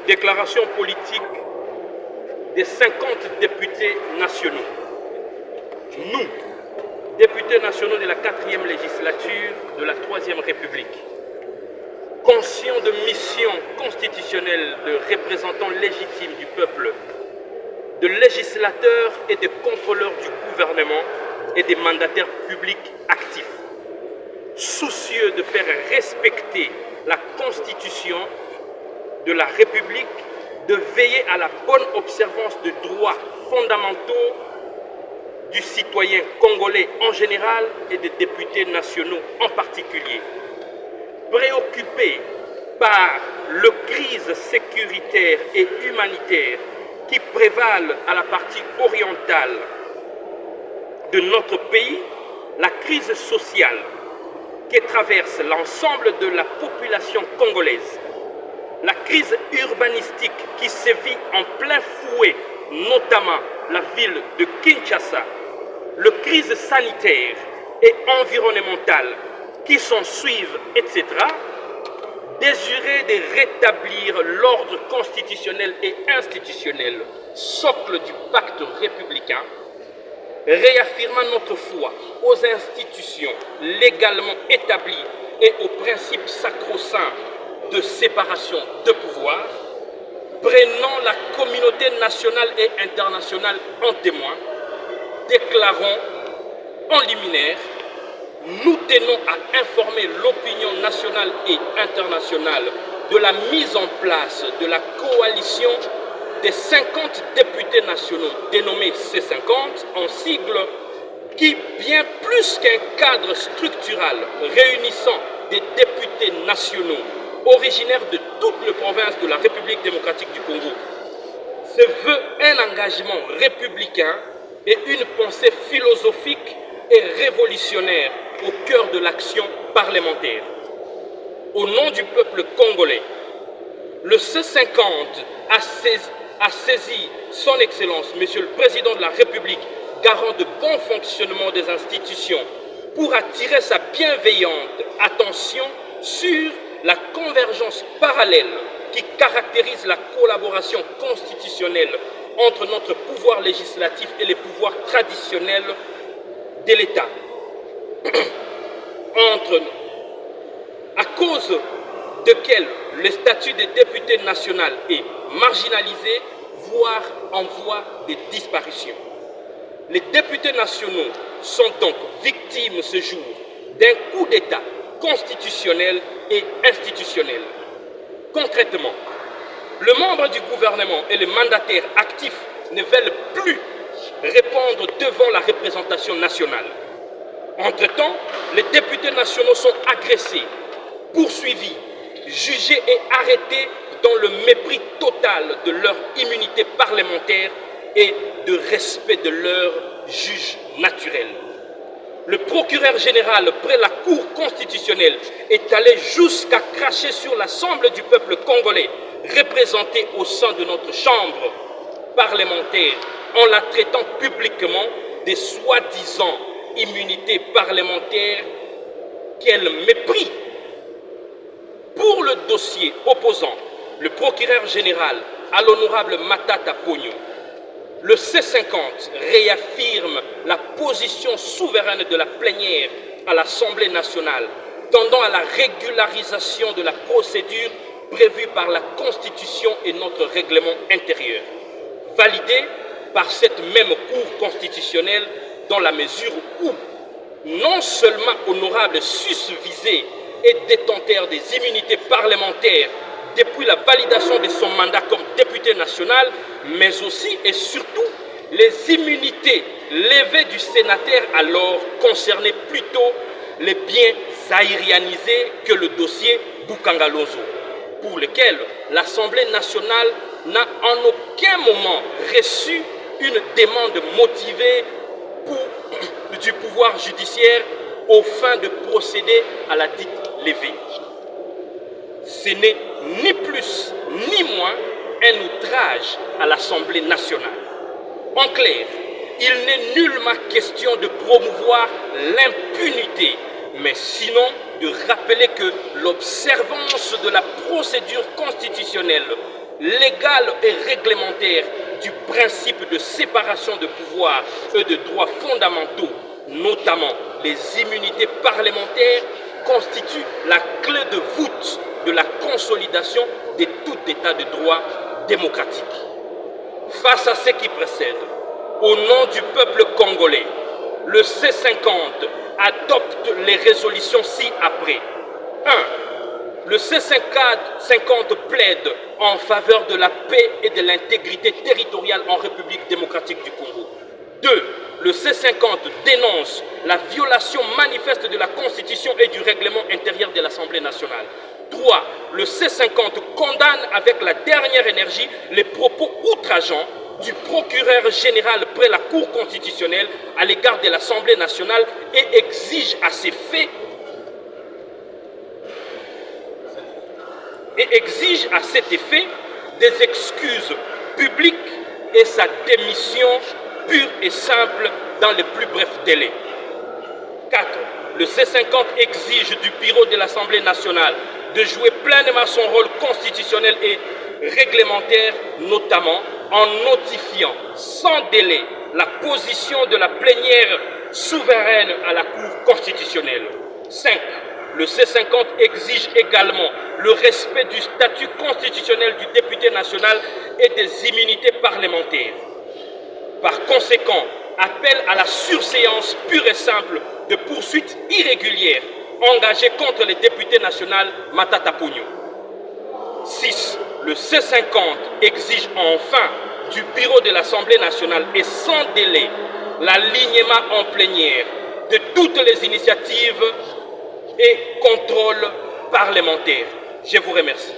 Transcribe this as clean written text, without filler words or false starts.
Déclaration politique des 50 députés nationaux. Nous, députés nationaux de la 4e législature de la 3e République, conscients de mission constitutionnelle de représentants légitimes du peuple, de législateurs et de contrôleurs du gouvernement et des mandataires publics actifs, soucieux de faire respecter la Constitution de la République, de veiller à la bonne observance des droits fondamentaux du citoyen congolais en général et des députés nationaux en particulier. Préoccupés par la crise sécuritaire et humanitaire qui prévalent à la partie orientale de notre pays, la crise sociale qui traverse l'ensemble de la population congolaise, la crise urbanistique qui sévit en plein fouet, notamment la ville de Kinshasa, la crise sanitaire et environnementale qui s'en suivent, etc., désirer de rétablir l'ordre constitutionnel et institutionnel, socle du pacte républicain, réaffirmant notre foi aux institutions légalement établies et aux principes sacro-saints de séparation de pouvoir, prenant la communauté nationale et internationale en témoin, déclarons en liminaire: nous tenons à informer l'opinion nationale et internationale de la mise en place de la coalition des 50 députés nationaux dénommés C50 en sigle, qui, bien plus qu'un cadre structural réunissant des députés nationaux originaires de toutes les provinces de la République démocratique du Congo, se veut un engagement républicain et une pensée philosophique et révolutionnaire au cœur de l'action parlementaire. Au nom du peuple congolais, le C50 a saisi son Excellence, Monsieur le Président de la République, garant de bon fonctionnement des institutions, pour attirer sa bienveillante attention sur la convergence parallèle qui caractérise la collaboration constitutionnelle entre notre pouvoir législatif et les pouvoirs traditionnels de l'État. À cause de le statut des députés nationaux est marginalisé, voire en voie de disparition. Les députés nationaux sont donc victimes ce jour d'un coup d'État constitutionnel et institutionnel. Concrètement, le membre du gouvernement et les mandataires actifs ne veulent plus répondre devant la représentation nationale. Entre-temps, les députés nationaux sont agressés, poursuivis, jugés et arrêtés dans le mépris total de leur immunité parlementaire et de respect de leur juge naturel. Le procureur général près la Cour constitutionnelle est allé jusqu'à cracher sur l'ensemble du peuple congolais représenté au sein de notre chambre parlementaire en la traitant publiquement des soi-disant immunités parlementaires qu'elle mépris. Pour le dossier opposant le procureur général à l'honorable Matata Pogno, le C50 réaffirme la position souveraine de la plénière à l'Assemblée nationale, tendant à la régularisation de la procédure prévue par la Constitution et notre règlement intérieur, validée par cette même Cour constitutionnelle dans la mesure où non seulement honorable susvisé et détenteur des immunités parlementaires depuis la validation de son mandat comme député national, mais aussi et surtout les immunités levées du sénateur alors concernaient plutôt les biens zaïrianisés que le dossier Bukangalozo, pour lequel l'Assemblée nationale n'a en aucun moment reçu une demande motivée du pouvoir judiciaire aux fins de procéder à la dite levée. Ce n'est ni plus ni moins un outrage à l'Assemblée nationale. En clair, il n'est nullement question de promouvoir l'impunité, mais sinon de rappeler que l'observance de la procédure constitutionnelle légale et réglementaire du principe de séparation de pouvoirs et de droits fondamentaux, notamment les immunités parlementaires, constitue la clé de voûte de la consolidation de tout état de droit démocratique. Face à ce qui précède, au nom du peuple congolais, le C50 adopte les résolutions ci-après. 1. Le C50 plaide en faveur de la paix et de l'intégrité territoriale en République démocratique du Congo. 2. Le C50 dénonce la violation manifeste de la Constitution et du règlement intérieur de l'Assemblée nationale. 3. Le C50 condamne avec la dernière énergie les propos outrageants du procureur général près la Cour constitutionnelle à l'égard de l'Assemblée nationale et exige à cet effet des excuses publiques et sa démission pure et simple dans les plus brefs délais. 4. Le C50 exige du bureau de l'Assemblée nationale de jouer pleinement son rôle constitutionnel et réglementaire, notamment en notifiant sans délai la position de la plénière souveraine à la Cour constitutionnelle. 5. Le C50 exige également le respect du statut constitutionnel du député national et des immunités parlementaires. Par conséquent, appelle à la surséance pure et simple de poursuites irrégulières engagées contre le député national Matata Ponyo. 6. Le C50 exige enfin du bureau de l'Assemblée nationale et sans délai l'alignement en plénière de toutes les initiatives et contrôles parlementaires. Je vous remercie.